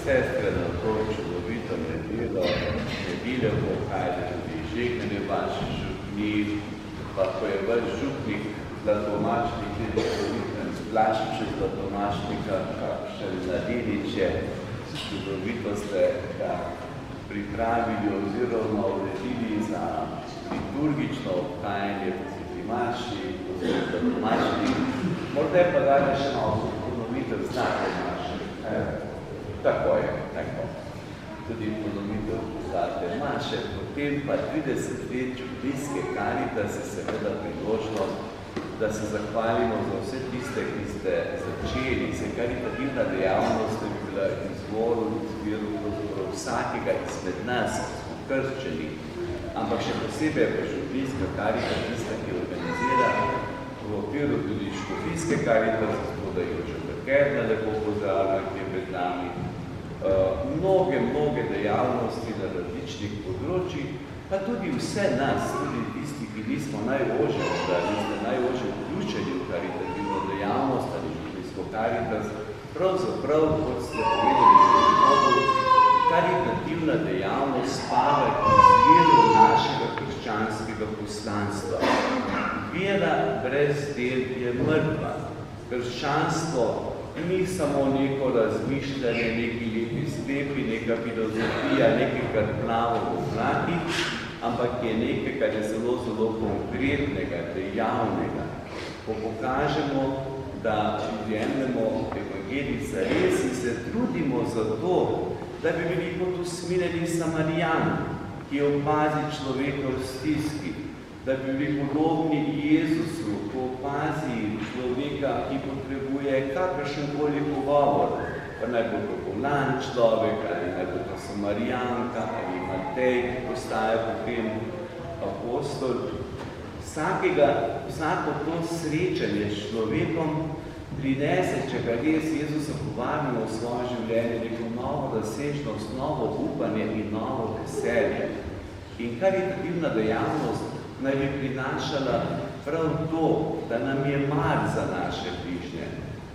sestre, na to čudovito nedeljo pohajali tudi žegnanje vaših župnik, pa ko je vaš župnik Zlatomačnik, Plašiče Zlatomačnika, kakšen Mladeniče, čudovito ste ga pripravili oziroma uredili za liturgično obhajanje Maši, Zlatomačnik. Morda pa dajte še malo ponovitev znate Maši. Tako je, tako. Tudi ponovitev znate Maše, potem pa 30 let Čupliske Karitas je seveda priložnost, da se zahvalimo za vse tiste, ki ste začeli. Se karitativna dejavnost je bila izvoru vsakega izmed nas, ki smo krščeni, ampak še posebej pa Čupliska Karitas tista, ki organizira v okviru tudi Škofijske Karitas, gospoda Jožeta Kerna, lepo pozdravljam, ki je pred nami, mnoge dejavnosti na različnih področjih, pa tudi vse nas, tudi tisti, ki nismo najožje, da niste najožje vključeni v karitativno dejavnost ali Škofijsko Karitas, pravzaprav, kot ste povedali, karitativna dejavnost spada k izviru našega krščanskega poslanstva. Vera brez del je mrtva. Krščanstvo ni samo neko razmišljanje, neki lepi sklepi, neka filozofija, nekaj, kar plavo v oblakih, ampak je nekaj, kar je zelo konkretnega, dejavnega. Ko pokažemo, da jemljemo evangelij zares in se trudimo za to, da bi bili kot usmiljeni Samarijan, ki opazi človeka v stiski, da bi bili podobni Jezusu, ko opazi človeka, ki potrebuje kakršenkoli pogovor, pa naj bo to bolan človek, ali naj bo to Samarijanka, ali Matej, ki postaja potem apostol. Vsako to srečanje s človekom prinese, če ga res Jezusa povabimo v svoje življenje, neko novo razsežnost, novo upanje in novo veselje. In karitativna dejavnost naj bi prinašala prav to, da nam je mar za naše bližnje,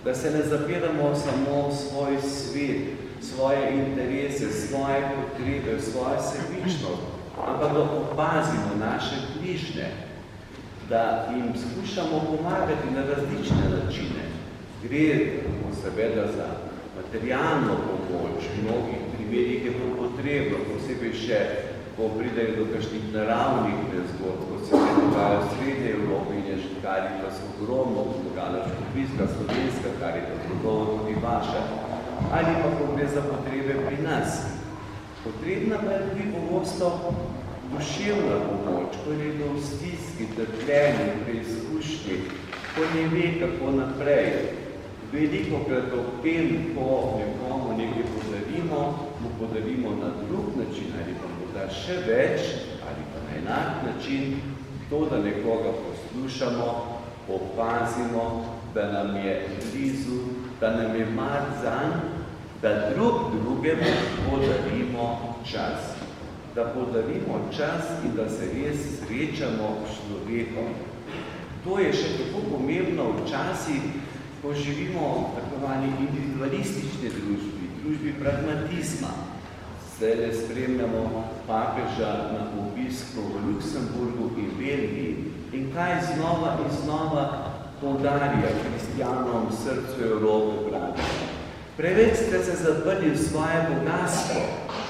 da se ne zapiramo samo v svoj svet, svoje interese, svoje potrebe, svojo sebičnost, ampak da opazimo naše bližnje, da jim skušamo pomagati na različne načine. Gre seveda za materialno pomoč, v mnogih primerih je to potrebno, posebej še, ko pridejo do kakšnih naravnih nezgod, ko se je dogajalo v Srednje Evropi in je Karitas ogromno pomagala, Škofijska, Slovenska Karitas, gotovo tudi vaša, ali pa ko gre za potrebe pri nas. Potrebna pa je tudi pogosto duševna pomoč, ko je do stiski, trpljenje, preizkušnji, ko ne ve, kako naprej. Veliko krat ob tem, ko nekomu nekaj podarimo, mu podarimo na drug način, ali pa morda še več, ali pa na enak način, to, da nekoga poslušamo, opazimo, da nam je blizu, da nam je mar zanj, da drugemu podarimo čas. Da podarimo čas in da se res srečamo s človekom. To je še tako pomembno včasih, ko živimo v takovani individualistični družbi pragmatizma. Zdaj spremljamo papeža na obisku v Luksemburgu in Belgiji in kaj znova in znova poudarja kristijanom v srcu Evrope pravi. Preveč ste se zaprli v svoje bogatstvo,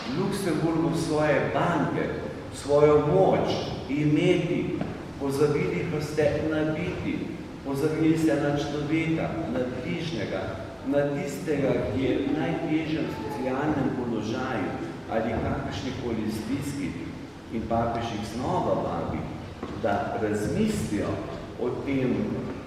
v Luksemburgu v svoje banke, v svojo moč, imeti, pozabili pa ste na biti. Pozabili ste na človeka, na bližnjega, na tistega, ki je v najtežjem socialnem položaju ali kakršnikoli stiski in papež jih znova vabi, da razmislijo o tem,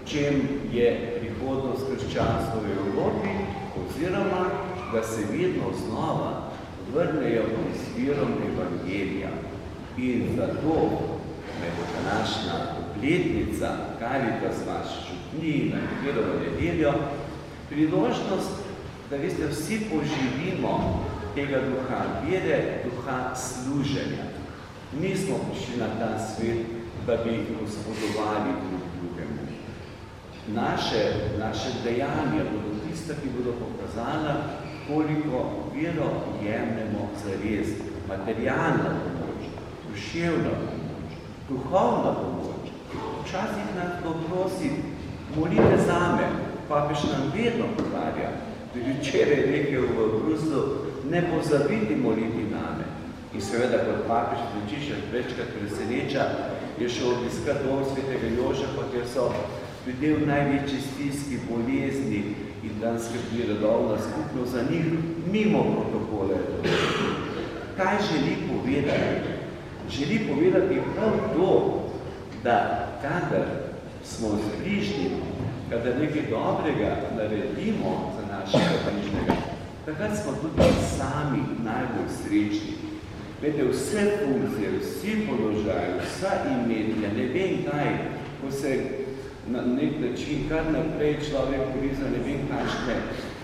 čem je prihodnost krščanstva v Evropi, oziroma da se vedno znova vrnejo izvirom evangelija. In zato me bo današnja obletnica Karitas vaš župni na Katirovo nedeljo priložnost, da veste, vsi poživimo tega duha vere, duha služenja. Nismo prišli na ta svet, da bi gospodovali drug drugemu. Naše dejanja bodo tista, ki bodo pokazala, koliko vero jemljemo za res, materialna pomoč, duševna pomoč, duhovna pomoč. Včasih nas to prosi, molite zame, papež nam vedno podarja, da je včeraj rekel v Bruslu, ne pozabiti moliti name. In seveda, kot papež Frančišek večkrat preseneča, je šel obiskat dom svetega Jožefa, kjer so ljudje v največji stiski, bolezni in dan skrbi redovna skupnost za njih mimo protokole. Kaj želi povedati? Želi povedati prav to, da kadar smo z bližnjim, kadar nekaj dobrega naredimo za našega bližnjega, takrat smo tudi sami najbolj srečni. Vete, vse funkcije, vsi položaji, vsa imetja, ne vem kaj, ko se na nek način kar naprej človek bori za ne vem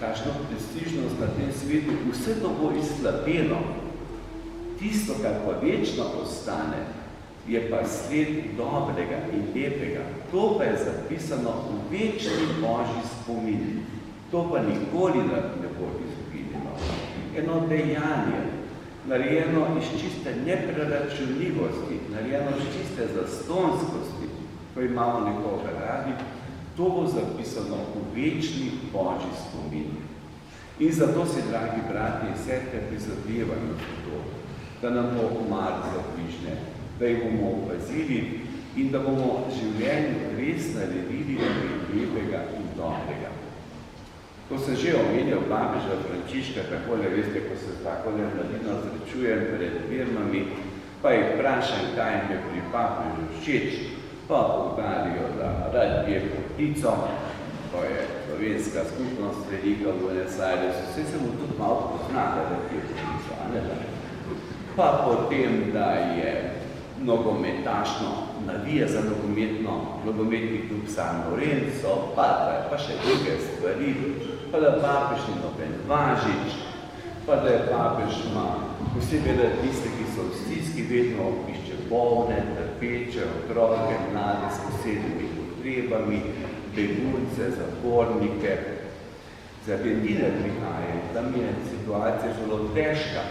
kakšno prestižnost na tem svetu, vse to bo izslabeno. Tisto, kar pa večno ostane, je pa svet dobrega in lepega. To pa je zapisano v večni Božji spomin. To pa nikoli ne bo izginilo. Eno dejanje, narejeno iz čiste nepreračunljivosti, narejeno iz čiste zastonskosti, ko imamo nekoga radi, to bo zapisano v večni Božji spomin. In zato si, dragi bratje in sestre, prizadevamo za to, da nam bo mar za bližnje, da jih bomo opazili in da bomo življenju res naredili lepega in dobrega. Ko sem že omenjal papeža Frančiška, takole, veste, ko se takole mladino srečujem pred firmami, pa jih vprašam, kaj jim je pri papežu všeč, pa povdarijo, da rad je Potico, to je slovenska skupnost velika v Buenos Airesu, vse se mu tudi malo poznata, da je Potico, a ne da? Pa potem, da je nogometašno, navija za nogometni klub San Lorenzo, pa še druge stvari, pa da papež ni noben Važič, pa da je papež ima posebej, da tiste, ki so v stiski, vedno išče bolne, trpeče, otroke, mlade s posebnimi potrebami, begunce, zapornike. Za Argentine prihajajo, tam je situacija zelo težka.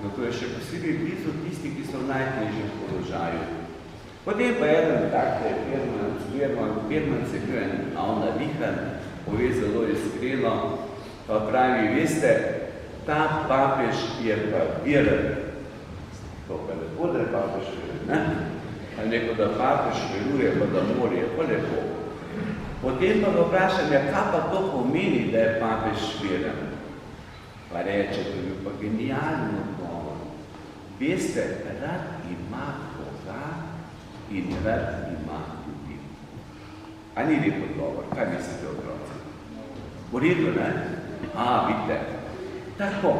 No, to je še posebej blizu tisti, ki so v najtežjem položaju. Potem pa eden tak, da je Birman se bil en navnavihan, pove zelo iskreno, pa pravi, veste, ta papež je pa viren. To pa lepo, da je papež viren, ne? Ali neko, da papež veruje, pa da more, je pa lepo. Potem pa vprašam, ja, kaj pa to pomeni, da je papež viren? Pa reče, to je bil pa genialno odgovor. Veste, rad ima Boga in rad ima ljudi. A ni lep odgovor? Kaj mislite, otroci? V redu, ne? Vidite. Tako,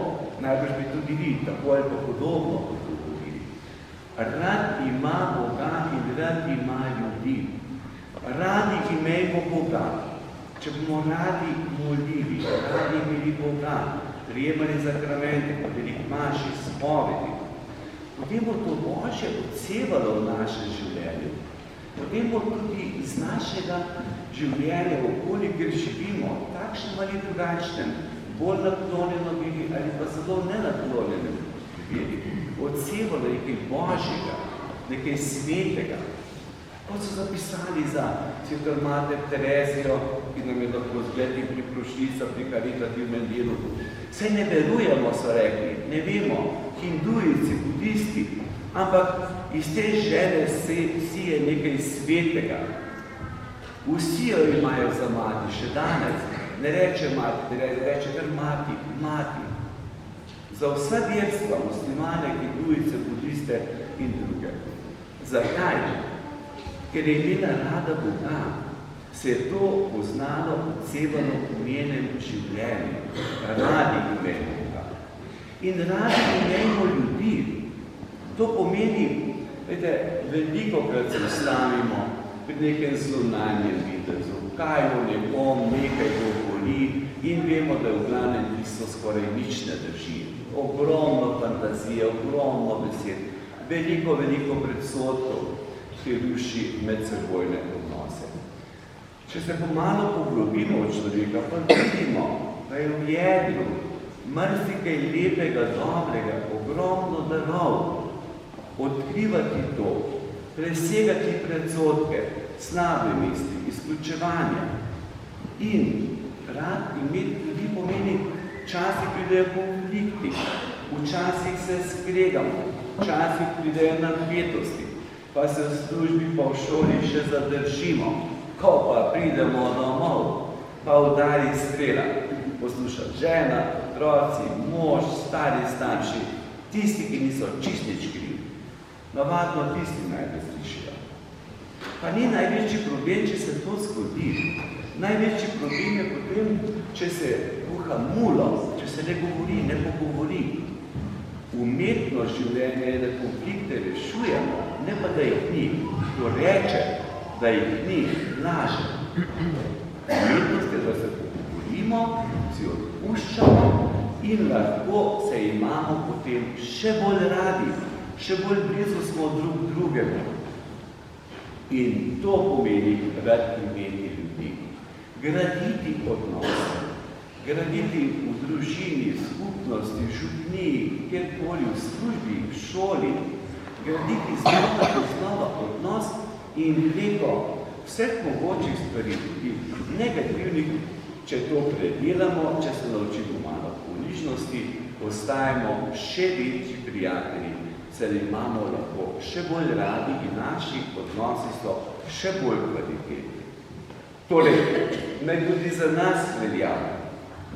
najbrž bi tudi vi, tako ali pa podobno odgovorili. Rad ima Boga in rad ima ljudi. Radi imejmo Boga. Če bomo radi molili, radi imeli Boga, prijemali zakramente, podeli maši, spovedi, potem bo to Božje odsevalo v našem življenju. Potem bo tudi iz našega življenja, v okolju, kjer živimo, takšnem ali drugačnem, bolj naklonjeno bili ali pa zelo nenaklonjeno bili, odsevalo nekaj Božjega, nekaj svetega. Kot so zapisali za Sveto mater Terezijo, ki nam je lahko zgled in priprošljica pri karitativnem delu. Saj ne verujemo, so rekli, ne vemo, hindujici, budisti, ampak iz te žene si je nekaj svetega. Vsi jo imajo za mati, še danes. Ne reče mati, reče kar mati, mati. Za vsa verstva, muslimane, hindujice, budiste in druge. Zakaj? Ker je imela rada Boga, se je to poznalo, odsevano v njenem življenju. Radi imejmo Boga. In radi imejmo ljudi. To pomeni, veliko krat se slavimo pri nekem zunanjem videzu, kaj o nekom nekaj govori in vemo, da je v glavnem tisto skoraj nič ne drži. Ogromno fantazije, ogromno besed, veliko predsotkov, ki ruši medsebojne odnose. Če se pomalo poglobimo v človeka, pa vidimo, da je v jedru marsikaj lepega, dobrega, ogromno darov, odkrivati to, presegati predsodke, slabe misli, izključevanje. In rad imeti ljudi pomeni, včasih pridejo konflikti, včasih se skregamo, včasih pridejo napetosti, pa se v službi pa v šoli še zadržimo, ko pa pridemo domov, pa udari strela, posluša žena, otroci, mož, stari starši, tisti, ki niso čisto nič krivi. Navadno tisti najbolj slišijo. Pa ni največji problem, če se to zgodi. Največji problem je potem, če se kuha mulo, če se ne govori, ne pogovori. Umetno življenje je, da konflikte rešujemo, ne pa da jih ni. To reče, da jih ni, laže. Umetnost je, da se pogovorimo, si odpuščamo in lahko se imamo potem še bolj radi, še bolj blizu smo drug drugemu. In to pomeni rad imeti ljudi. Graditi odnose, graditi v družini, skupnosti, župniji, kjerkoli, v službi, v šoli, graditi znova odnos in preko vseh mogočih stvari, tudi negativnih, če to predelamo, če se naučimo malo ponižnosti, postajamo še večji prijatelji, se imamo lahko še bolj radi in naši odnosi so še bolj kvalitetni. Torej, naj tudi za nas velja,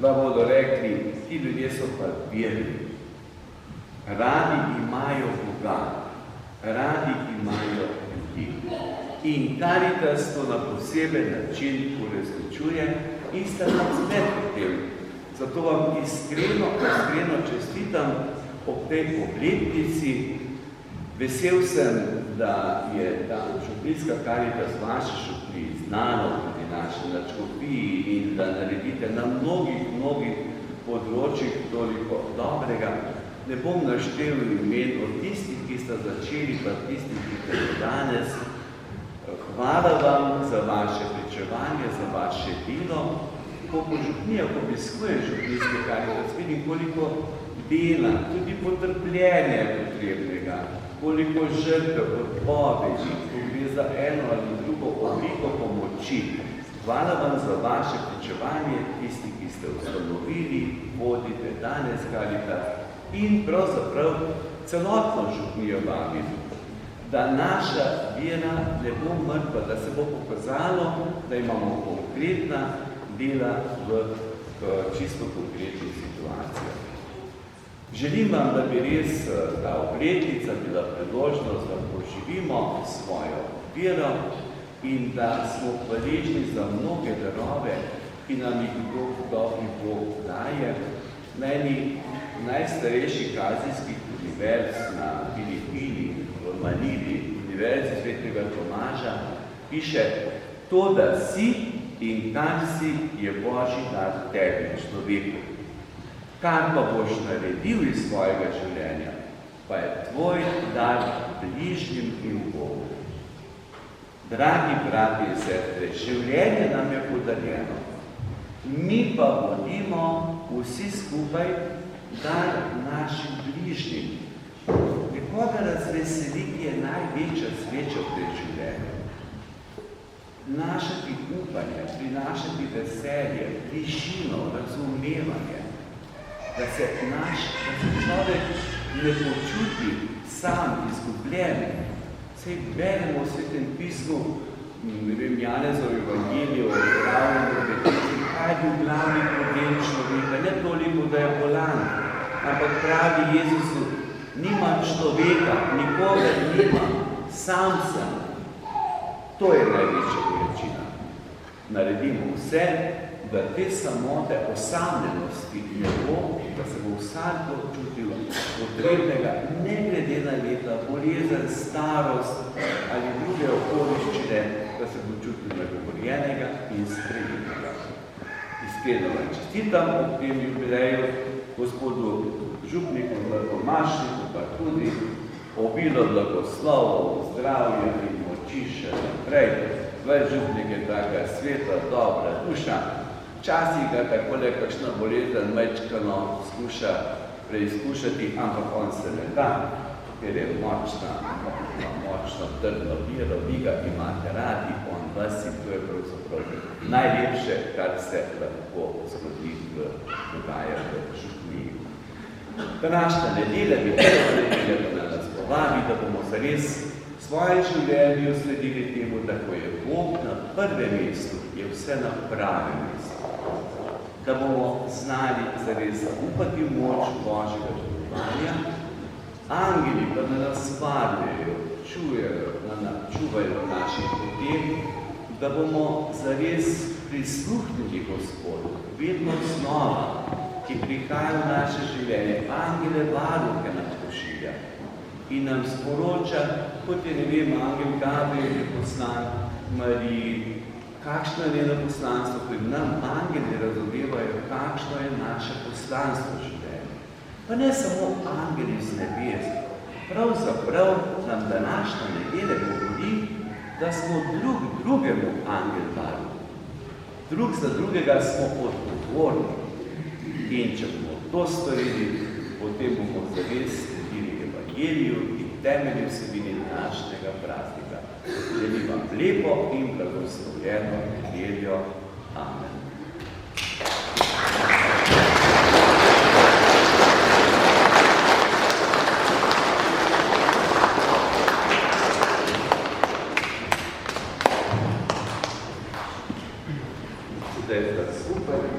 da bodo rekli, ti ljudje so pa verni. Radi imajo Boga, radi imajo ljudi. In Karitas to na poseben način uresničuje in sta nam zmed v tem. Zato vam iskreno čestitam ob tej obletnici. Vesel sem, da je ta župnijska Karitas vaše župniji znano tudi naše načkopiji in da naredite na mnogih področjih toliko dobrega. Ne bom naštel imen od tistih, ki sta začeli, pa tistih, ki ste danes. Hvala vam za vaše pričevanje, za vaše delo. Ko po župnijah obiskujem župnijske Karitas, vidim koliko dela, tudi potrpljenja potrebnega, koliko žrtev, odpovedi, ko gre za eno ali drugo obliko pomoči. Hvala vam za vaše pričevanje, tisti, ki ste ustanovili, vodite danes Karitas in pravzaprav celotno župnijo vabim, da naša vera ne bo mrtva, da se bo pokazalo, da imamo konkretna dela v čisto konkretnih situacijah. Želim vam, da bi res ta obletnica bila priložnost, da poživimo svojo vero in da smo hvaležni za mnoge darove, ki nam jih dobri Bog daje. Na eni najstarejših azijskih univerz na Filipinih, v Manili, univerzi Svetega Tomaža, piše: to, da si in kar si, je Božji dar tebi, človeku. Kar pa boš naredil iz svojega življenja, pa je tvoj dar bližnjim in Bogu. Dragi brati in sestre, življenje nam je podarjeno. Mi pa bodimo vsi skupaj dar našim bližnjim. Nekoga razveseli, ki je največja sreča v tej življenju. Prinašati upanje, prinašati veselje, bližino, razumevanje. Da se človek ne počuti sam izgubljen. Sej beremo v Svetem pismu, ne vem, Janezov evangelij o zdravljenju depresiji, kaj je bil glavni problem človeka, ne toliko, da je bolan, ampak pravi Jezusu, nimam človeka, nikogar nimam, sam sem. To je največja bolečina. Naredimo vse, da te samote, osamljenosti ne bo, da se bo vsakdo čutil potrebnega, ne glede na leta, bolezen, starost ali druge okoliščine, da se bo čutil nagovorjenega in sprejetega. Iskreno vam čestitam ob tem jubileju gospodu župniku, Tomašniku, pa tudi obilo blagoslovov, zdravja in moči še naprej. Tvoj župnik je taka sveta, dobra duša včasih ga takole kakšna bolezen mečkano skuša preizkušati, ampak on se ne da, ker je močno trdno viro, vi ga imate radi, on vas in to je pravzaprav najlepše, kar se lahko zgodi v dogajanju v župniji. Današnja nedelja bi pa nas povabi, da bomo zares svoje življenje sledili temu, da ko je Bog na prvem mestu, je vse na pravem mestu. Da bomo znali zares zaupati v moč Božjega delovanja, angeli pa da nas varjajo, čuvajo naših potem, da bomo zares prisluhnili Gospodu, vedno znova, ki prihaja v naše življenje, angele varuhe nam pošilja in nam sporoča, kot je, ne vem, angel Gabriel je poslan Mariji, kakšno je njeno poslanstvo, ko nam angeli razodevajo, kakšno je naše poslanstvo življenje. Pa ne samo angeli z nebes, pravzaprav nam današnja nedelja govori, da smo drug drugemu angel varuhi. Drug za drugega smo odgovorni. In če bomo to storili, potem bomo zares sledili evangeliju in temelji vsebini današnjega praznika. Želim vam lepo in blagoslovljeno nedeljo. Amen. Zdaj sta skupaj.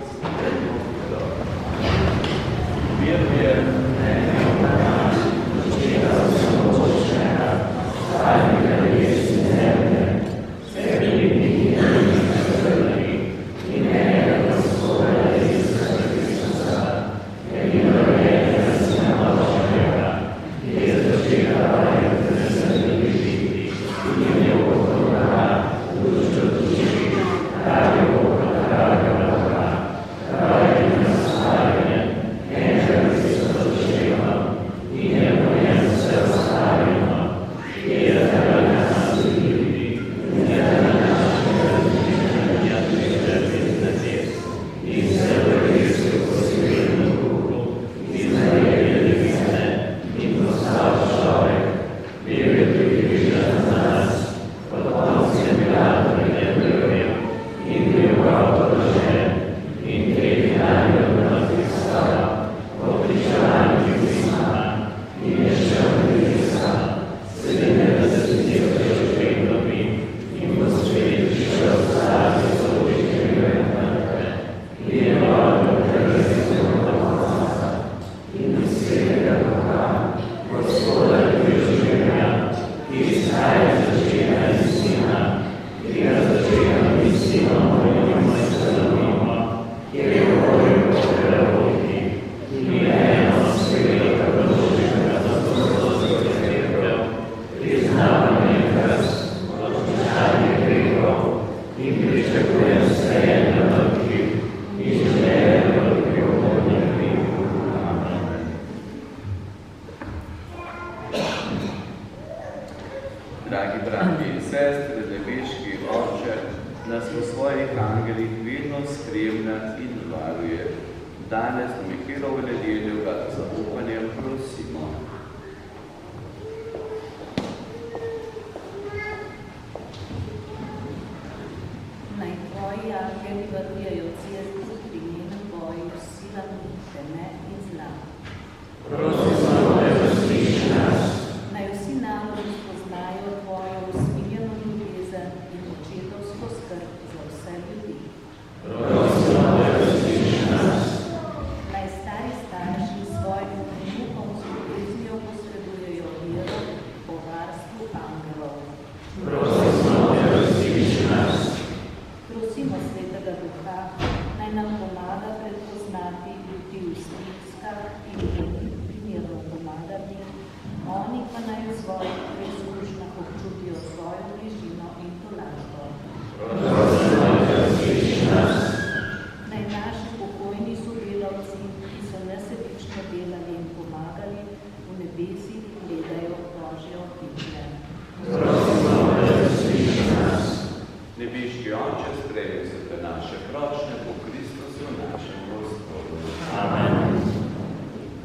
Oni pa naj v svojih